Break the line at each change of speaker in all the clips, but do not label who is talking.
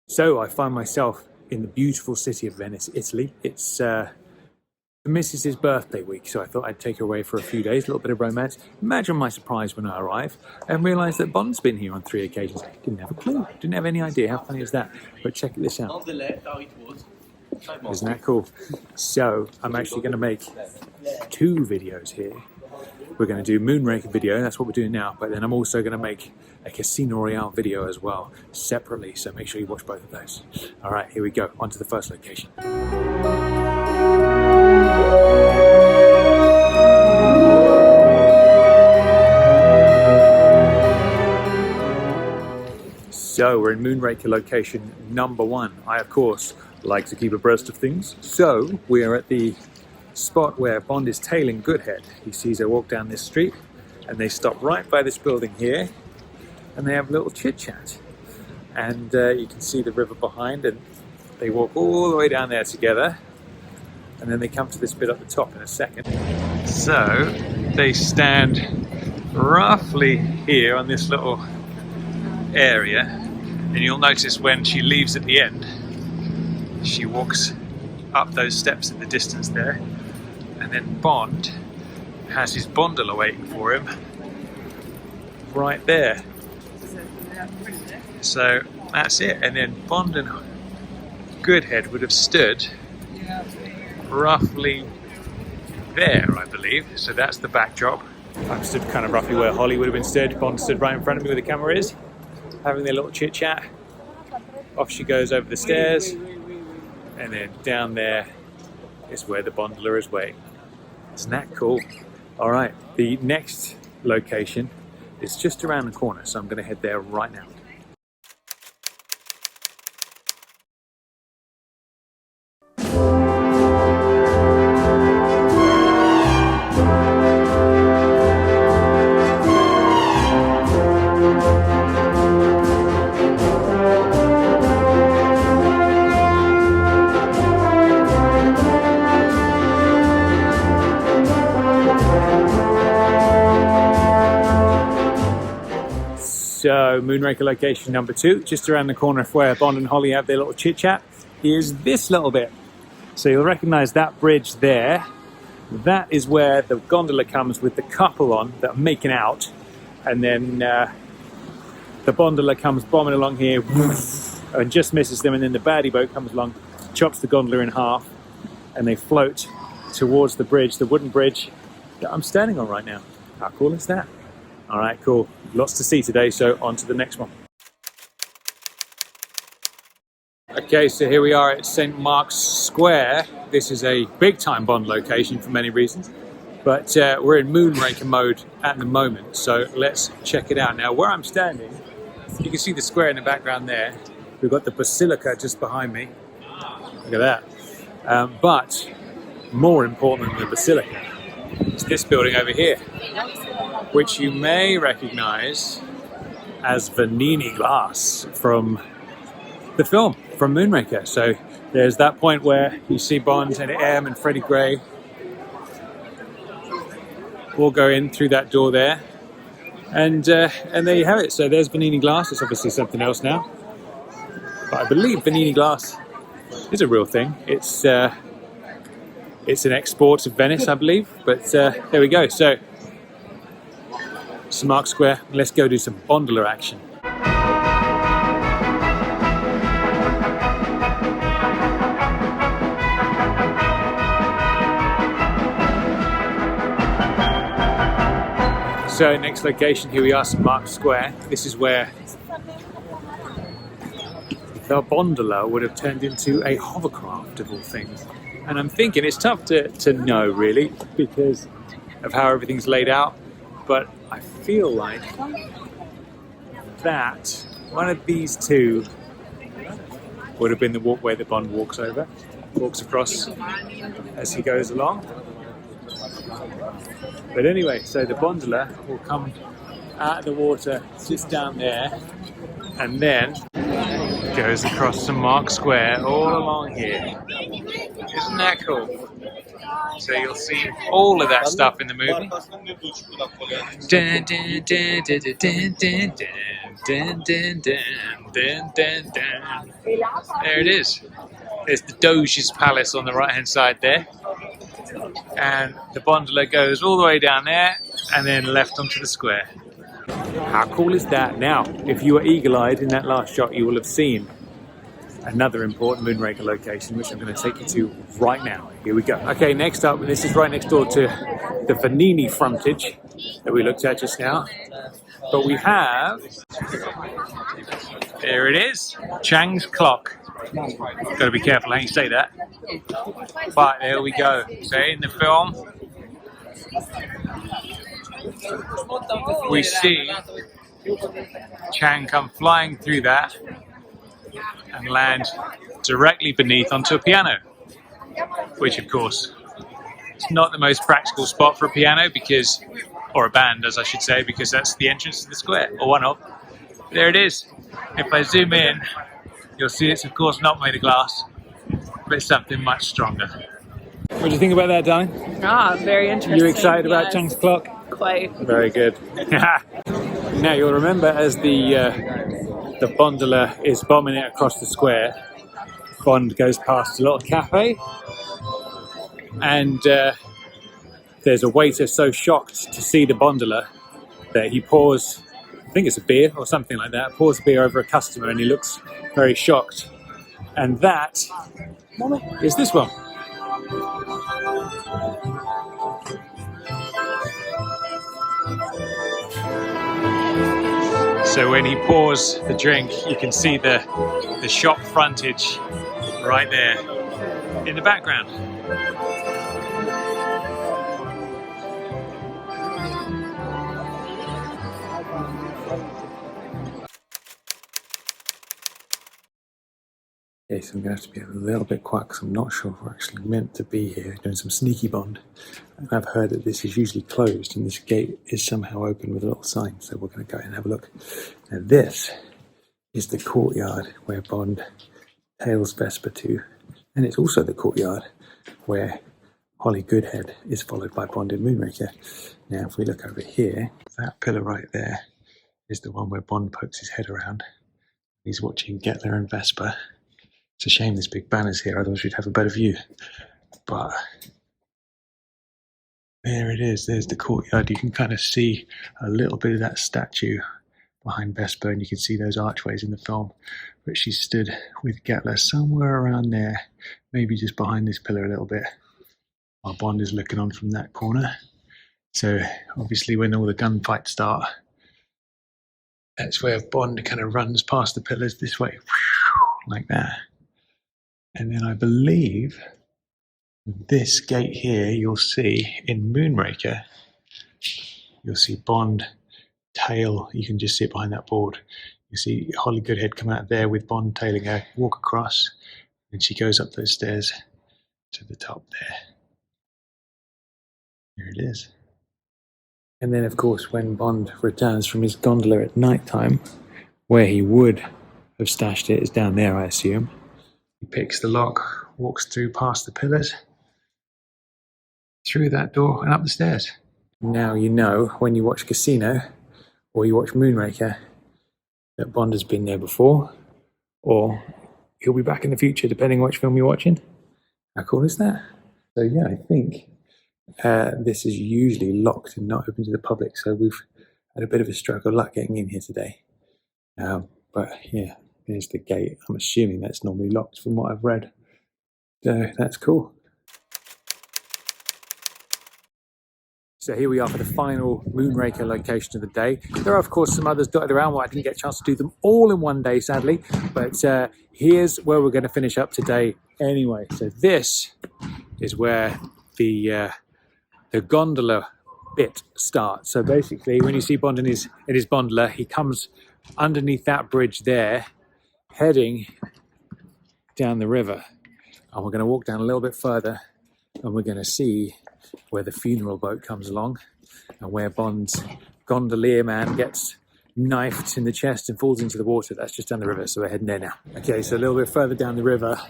So I find myself in the beautiful city of Venice, Italy. It's the missus's birthday week, so I thought I'd take her away for a few days, a little bit of romance. Imagine my surprise when I arrive and realise that Bond's been here on 3 occasions. Didn't have a clue, didn't have any idea. How funny is that? But check this out. Isn't that cool? So I'm actually going to make 2 videos here. We're going to do Moonraker video, that's what we're doing now, but then I'm also going to make a Casino Royale video as well, separately, so make sure you watch both of those. Alright, here we go, on to the first location. So we're in Moonraker location number 1. I, of course, like to keep abreast of things, so we're at the spot where Bond is tailing Goodhead. He sees her walk down this street and they stop right by this building here and they have a little chit chat, and you can see the river behind, and they walk all the way down there together, and then they come to this bit up the top in a second. So they stand roughly here on this little area, and you'll notice when she leaves at the end, she walks up those steps in the distance there, and then Bond has his Bondola waiting for him right there. So that's it, and then Bond and Goodhead would have stood roughly there, I believe. So that's the backdrop. I'm stood kind of roughly where Holly would have been stood. Bond stood right in front of me where the camera is, having their little chit chat. Off she goes over the stairs, and then down there is where the Bondola is waiting. Isn't that cool? All right, the next location is just around the corner, so I'm going to head there right now. So Moonraker location number 2, just around the corner where Bond and Holly have their little chit chat, is this little bit. So you'll recognize that bridge there. That is where the gondola comes with the couple on that are making out, and then the Bondola comes bombing along here and just misses them, and then the baddie boat comes along, chops the gondola in half, and they float towards the bridge, the wooden bridge that I'm standing on right now. How cool is that? All right, cool. Lots to see today, so on to the next one. Okay, so here we are at St. Mark's Square. This is a big-time Bond location for many reasons, but we're in Moonraker mode at the moment, so let's check it out. Now, where I'm standing, you can see the square in the background there. We've got the Basilica just behind me. Look at that. But more important than the Basilica is this building over here, which you may recognize as Venice glass from the film, from Moonraker. So there's that point where you see Bond and M and Freddie Gray all go in through that door there, and there you have it. So there's Venice glass. It's obviously something else now, but I believe Venice glass is a real thing. It's an export of Venice, I believe, but there we go. So St. Mark's Square, let's go do some Bondola action. So next location, here we are, St. Mark's Square. This is where the Bondola would have turned into a hovercraft of all things. And I'm thinking it's tough to know really because of how everything's laid out, but I feel like that one of these two would have been the walkway that Bond walks across as he goes along. But anyway, so the Bondola will come out of the water just down there and then goes across St. Mark's Square all along here. Isn't that cool? So you'll see all of that stuff in the movie. Dun, dun, dun, dun, dun, dun, dun, dun, dun, dun, dun, dun. There it is. There's the Doge's palace on the right hand side there. And the Bondola goes all the way down there and then left onto the square. How cool is that? Now, if you were eagle-eyed in that last shot, you will have seen another important Moonraker location, which I'm going to take you to right now. Here we go. Okay, next up, this is right next door to the Venice frontage that we looked at just now. But we have, there it is, Chang's clock. Got to be careful how you say that. But there we go. So in the film, we see Chang come flying through that and land directly beneath onto a piano, which of course is not the most practical spot for a piano because, or a band as I should say, because that's the entrance to the square, or one of. There it is. If I zoom in, you'll see it's of course not made of glass, but something much stronger. What do you think about that, darling?
Very interesting.
You excited about Chang's clock?
Quite.
Very good. Now you'll remember as the Bondola is bombing it across the square, Bond goes past a little cafe, and there's a waiter so shocked to see the Bondola that he pours, I think it's a beer or something like that, pours beer over a customer, and he looks very shocked. And that is this one. So when he pours the drink, you can see the shop frontage right there in the background. Okay, so I'm going to have to be a little bit quiet because I'm not sure if we're actually meant to be here doing some sneaky Bond. And I've heard that this is usually closed and this gate is somehow open with a little sign, so we're going to go and have a look. Now this is the courtyard where Bond tails Vesper to, and it's also the courtyard where Holly Goodhead is followed by Bond in Moonraker. Now if we look over here, that pillar right there is the one where Bond pokes his head around. He's watching Gettler and Vesper. It's a shame this big banner's here, otherwise we'd have a better view. But there it is, there's the courtyard. You can kind of see a little bit of that statue behind Vesper, and you can see those archways in the film. But she stood with Gettler somewhere around there, maybe just behind this pillar a little bit, while Bond is looking on from that corner. So obviously when all the gunfights start, that's where Bond kind of runs past the pillars this way, like that. And then I believe this gate here, you'll see in Moonraker, you'll see Bond tail, you can just see it behind that board. You see Holly Goodhead come out there with Bond tailing her, walk across, and she goes up those stairs to the top there. There it is. And then of course when Bond returns from his gondola at night time, where he would have stashed it is down there, I assume. He picks the lock, walks through past the pillars, through that door and up the stairs. Now you know when you watch Casino or you watch Moonraker that Bond has been there before, or he'll be back in the future depending on which film you're watching. How cool is that? So yeah, I think this is usually locked and not open to the public, so we've had a bit of a stroke of luck getting in here today. But yeah, there's the gate. I'm assuming that's normally locked from what I've read. So that's cool. So here we are for the final Moonraker location of the day. There are of course some others dotted around, but I didn't get a chance to do them all in one day sadly. But here's where we're going to finish up today anyway. So this is where the gondola bit starts. So basically when you see Bond in his Bondola, he comes underneath that bridge there, heading down the river. And we're going to walk down a little bit further and we're going to see where the funeral boat comes along and where Bond's gondolier man gets knifed in the chest and falls into the water. That's just down the river, so we're heading there now. Okay, so a little bit further down the river,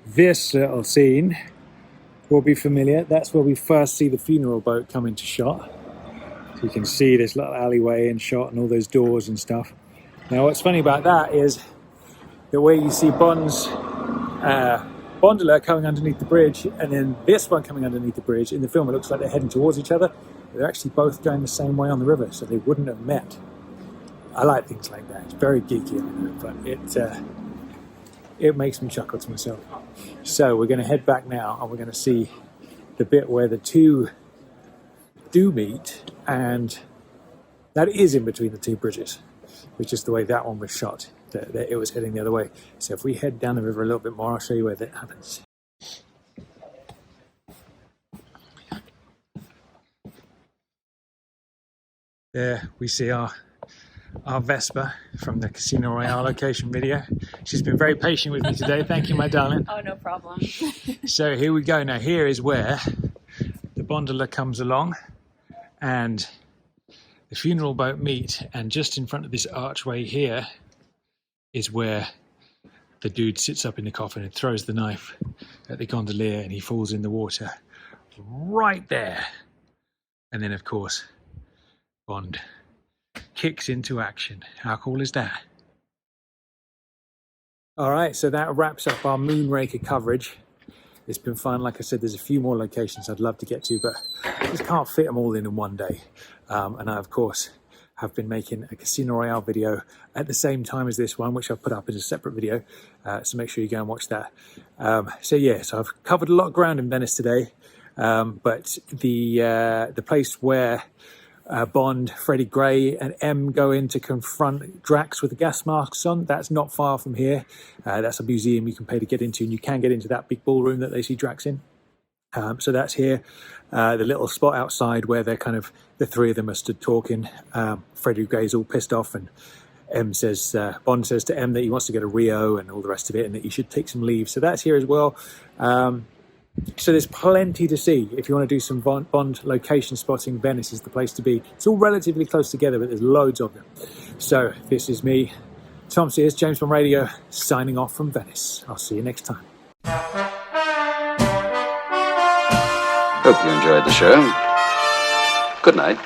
this little scene will be familiar. That's where we first see the funeral boat come into shot. So you can see this little alleyway in shot and all those doors and stuff. Now what's funny about that is the way you see Bond's Bondola coming underneath the bridge, and then this one coming underneath the bridge. In the film, it looks like they're heading towards each other. They're actually both going the same way on the river, so they wouldn't have met. I like things like that. It's very geeky, I know, but it makes me chuckle to myself. So we're going to head back now, and we're going to see the bit where the two do meet, and that is in between the two bridges, which is the way that one was shot. That it was heading the other way. So if we head down the river a little bit more, I'll show you where that happens. There we see our Vespa from the Casino Royale location video. She's been very patient with me today. Thank you, my darling.
Oh, no problem.
So here we go. Now here is where the Bondola comes along and the funeral boat meet, and just in front of this archway here is where the dude sits up in the coffin and throws the knife at the gondolier, and he falls in the water right there. And then, of course, Bond kicks into action. How cool is that? All right, so that wraps up our Moonraker coverage. It's been fun. Like I said, there's a few more locations I'd love to get to, but I just can't fit them all in one day. And I, of course, have been making a Casino Royale video at the same time as this one, which I've put up as a separate video, so make sure you go and watch that. So I've covered a lot of ground in Venice today, but the place where Bond, Freddie Gray and M go in to confront Drax with the gas masks on, that's not far from here. That's a museum you can pay to get into, and you can get into that big ballroom that they see Drax in. So that's here. The little spot outside where they're kind of, the three of them are stood talking. Freddie Gray's all pissed off, and Bond says to M that he wants to go to Rio and all the rest of it, and that he should take some leave. So that's here as well. So there's plenty to see. If you want to do some Bond location spotting, Venice is the place to be. It's all relatively close together, but there's loads of them. So this is me, Tom Sears, James Bond Radio, signing off from Venice. I'll see you next time.
Hope you enjoyed the show. Good night.